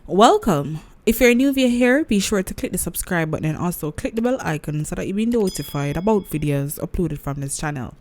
Welcome. If you're new via here, be sure to click the subscribe button and also click the bell icon so that you'll be notified about videos uploaded from this channel.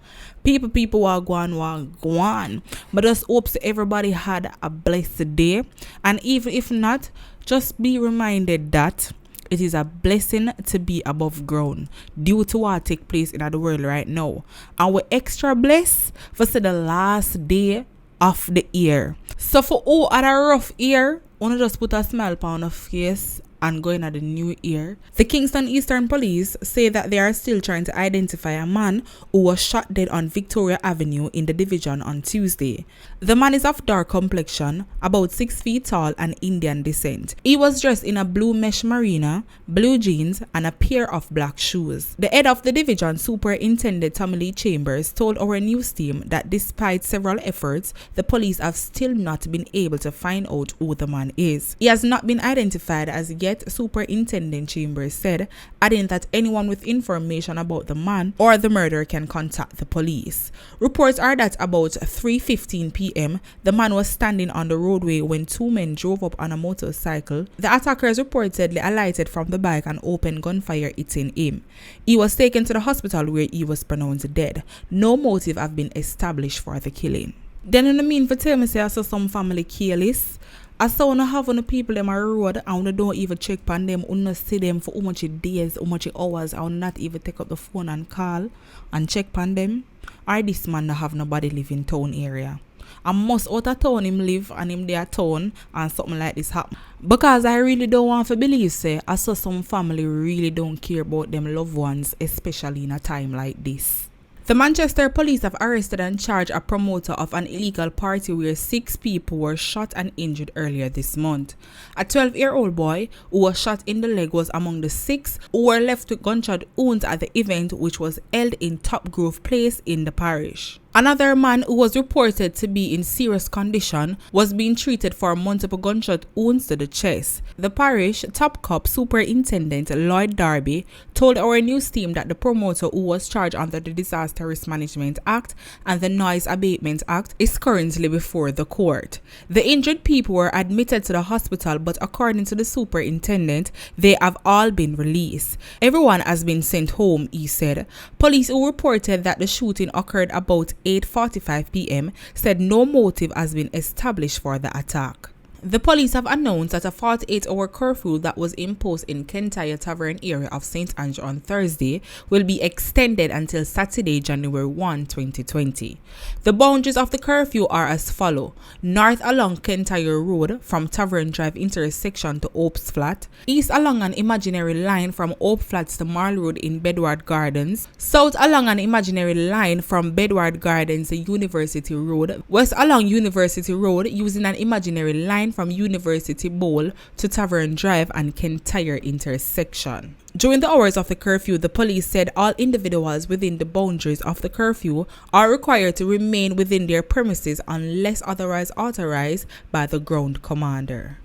People wagwan. But just hopes everybody had a blessed day. And even if not, just be reminded that it is a blessing to be above ground due to what takes place in the world right now. And we're extra blessed for the last day of the year. So for all at a rough year, wanna just put a smile on your face and going at the new year. The Kingston Eastern Police say that they are still trying to identify a man who was shot dead on Victoria Avenue in the division on Tuesday. The man is of dark complexion, about 6 feet tall and Indian descent. He was dressed in a blue mesh marina, blue jeans and a pair of black shoes. The head of the division, Superintendent Tommy Lee Chambers, told our news team that despite several efforts, the police have still not been able to find out who the man is. He has not been identified as yet, Superintendent Chambers said, adding that anyone with information about the man or the murder can contact the police. Reports are that about 3:15 p.m., the man was standing on the roadway when two men drove up on a motorcycle. The attackers reportedly alighted from the bike and opened gunfire, hitting him. He was taken to the hospital where he was pronounced dead. No motive have been established for the killing. Then in the mean for tell me say I saw some family careless. I saw no have on the people them a road and we don't even check on them, we not see them for how much days, how much hours, I will not even take up the phone and call and check on them. Or this man not have nobody live in town area. I must out of town him live and him there town and something like this happen. Because I really don't want to believe say I saw some family really don't care about them loved ones, especially in a time like this. The Manchester police have arrested and charged a promoter of an illegal party where 6 people were shot and injured earlier this month. A 12-year-old boy who was shot in the leg was among the 6 who were left with gunshot wounds at the event, which was held in Top Grove Place in the parish. Another man who was reported to be in serious condition was being treated for multiple gunshot wounds to the chest. The parish top cop superintendent Lloyd Darby told our news team that the promoter, who was charged under the Disaster Risk Management Act and the Noise Abatement Act, is currently before the court. The injured people were admitted to the hospital, but according to the superintendent, they have all been released. Everyone has been sent home, he said. Police who reported that the shooting occurred about 8:45 p.m. said no motive has been established for the attack. The police have announced that a 48-hour curfew that was imposed in Kintyre Tavern area of St. Andrew on Thursday will be extended until Saturday, January 1, 2020. The boundaries of the curfew are as follows: north along Kintyre Road from Tavern Drive intersection to Oaks Flat, east along an imaginary line from Oak Flats to Marl Road in Bedward Gardens, south along an imaginary line from Bedward Gardens to University Road, west along University Road using an imaginary line from University Bowl to Tavern Drive and Kintyre intersection. During the hours of the curfew, the police said all individuals within the boundaries of the curfew are required to remain within their premises unless otherwise authorized by the ground commander.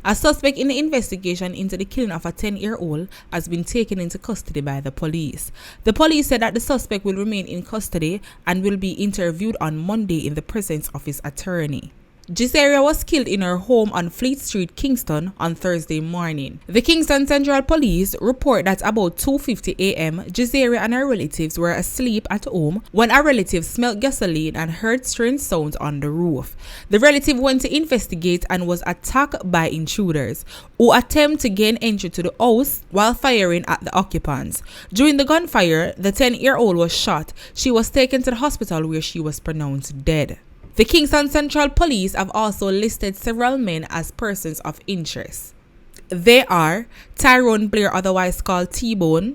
A suspect in the investigation into the killing of a 10-year-old has been taken into custody by the police. The police said that the suspect will remain in custody and will be interviewed on Monday in the presence of his attorney. Gisera was killed in her home on Fleet Street, Kingston on Thursday morning. The Kingston Central Police report that about 2:50 a.m., Gisera and her relatives were asleep at home when a relative smelled gasoline and heard strange sounds on the roof. The relative went to investigate and was attacked by intruders who attempted to gain entry to the house while firing at the occupants. During the gunfire, the 10-year-old was shot. She was taken to the hospital where she was pronounced dead. The Kingston Central Police have also listed several men as persons of interest. They are Tyrone Blair, otherwise called T-Bone,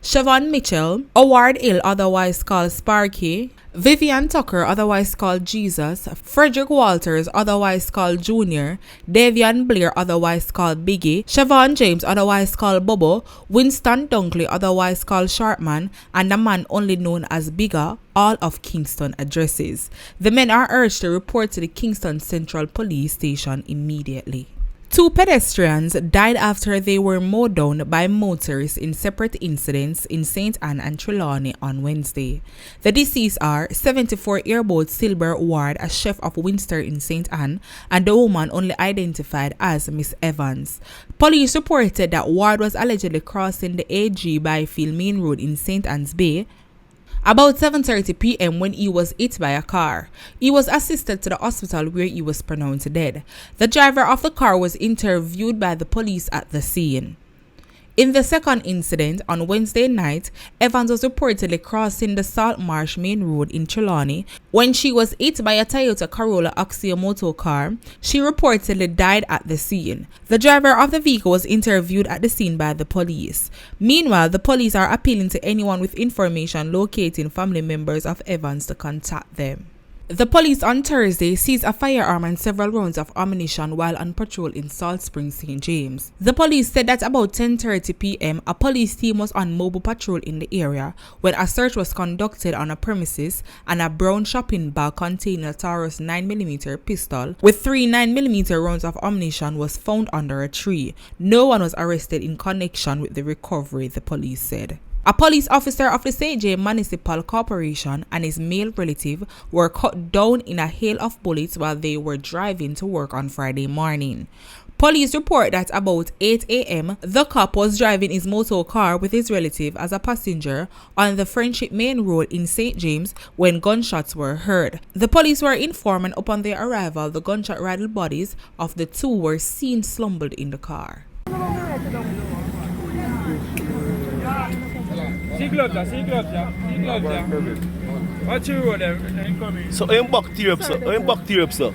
Siobhan Mitchell, Howard Hill, otherwise called Sparky, Vivian Tucker, otherwise called Jesus, Frederick Walters, otherwise called Junior, Davian Blair, otherwise called Biggie, Siobhan James, otherwise called Bobo, Winston Dunkley, otherwise called Sharpman, and a man only known as Bigger, all of Kingston addresses. The men are urged to report to the Kingston Central Police Station immediately. 2 pedestrians died after they were mowed down by motorists in separate incidents in St. Anne and Trelawney on Wednesday. The deceased are 74-year-old Silver Ward, a chef of Winster in St. Anne, and the woman only identified as Miss Evans. Police reported that Ward was allegedly crossing the AG Byfield Main Road in St. Anne's Bay about 7:30 p.m. when he was hit by a car. He was assisted to the hospital where he was pronounced dead. The driver of the car was interviewed by the police at the scene. In the second incident, on Wednesday night, Evans was reportedly crossing the Salt Marsh Main Road in Trelawney when she was hit by a Toyota Corolla Axia motor car. She reportedly died at the scene. The driver of the vehicle was interviewed at the scene by the police. Meanwhile, the police are appealing to anyone with information locating family members of Evans to contact them. The police on Thursday seized a firearm and several rounds of ammunition while on patrol in Salt Springs, St. James. The police said that about 10:30 p.m. a police team was on mobile patrol in the area when a search was conducted on a premises and a brown shopping bag containing a Taurus 9mm pistol with 3 9mm rounds of ammunition was found under a tree. No one was arrested in connection with the recovery, the police said. A police officer of the St. James Municipal Corporation and his male relative were cut down in a hail of bullets while they were driving to work on Friday morning. Police report that about 8 a.m., the cop was driving his motor car with his relative as a passenger on the Friendship Main Road in St. James when gunshots were heard. The police were informed, and upon their arrival, the gunshot-riddled bodies of the two were seen slumbered in the car. What's your road there? So I'm back to Europe, sir. I'm back to Europe, sir.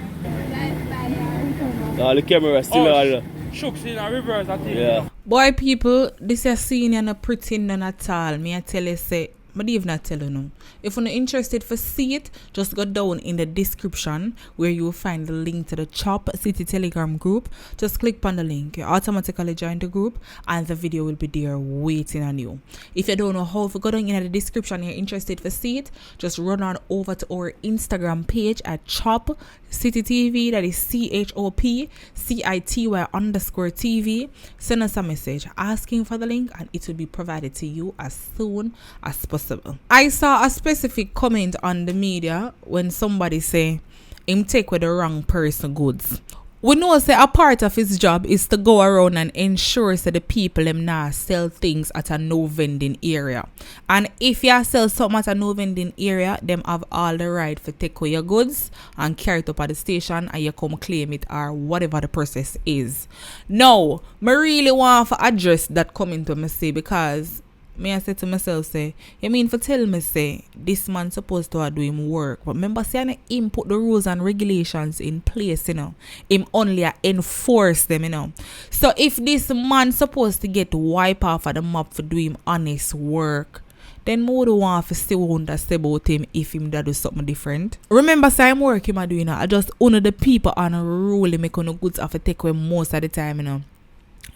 The camera still all. Shooks in a reverse, I think. Yeah. Boy, people, this is scene and not pretend none at all. Me I tell you, say, but even not tell you no. If you're not interested to see it, just go down in the description where you will find the link to the Chop City Telegram group. Just click on the link. You automatically join the group and the video will be there waiting on you. If you don't know how to go down in the description and you're interested to see it, just run on over to our Instagram page at Chop City TV. That is CHOPCITY_TV. Send us a message asking for the link and it will be provided to you as soon as possible. I saw a specific comment on the media when somebody say him take with the wrong person goods. We know say a part of his job is to go around and ensure that the people them not sell things at a no vending area. And if you sell something at a no vending area, them have all the right to take away your goods and carry it up at the station and you come claim it or whatever the process is. Now, I really want to address that comment to me say, because me I say to myself, say, you mean for tell me, say, this man supposed to do him work. But remember, say, him put the rules and regulations in place, you know. Him only enforce them, you know. So if this man supposed to get wiped off of the map for doing honest work, then more do want to still understand about him if him that do something different. Remember, say, I'm working I doing now. I just honor the people and really make no goods off to take away most of the time, you know.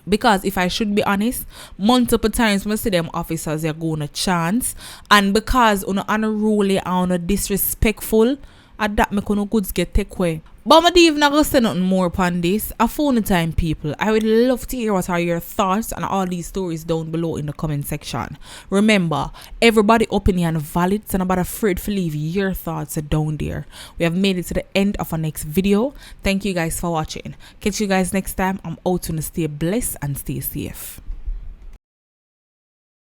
Because if I should be honest, multiple times when I see them officers, they're going to chance. And because you're unruly and disrespectful, at that make no goods get take away. But I don't even going to say nothing more upon this. A phone time, people. I would love to hear what are your thoughts on all these stories down below in the comment section. Remember, everybody opinion valid, so I'm not afraid to leave your thoughts down there. We have made it to the end of our next video. Thank you guys for watching. Catch you guys next time. I'm out to stay blessed and stay safe.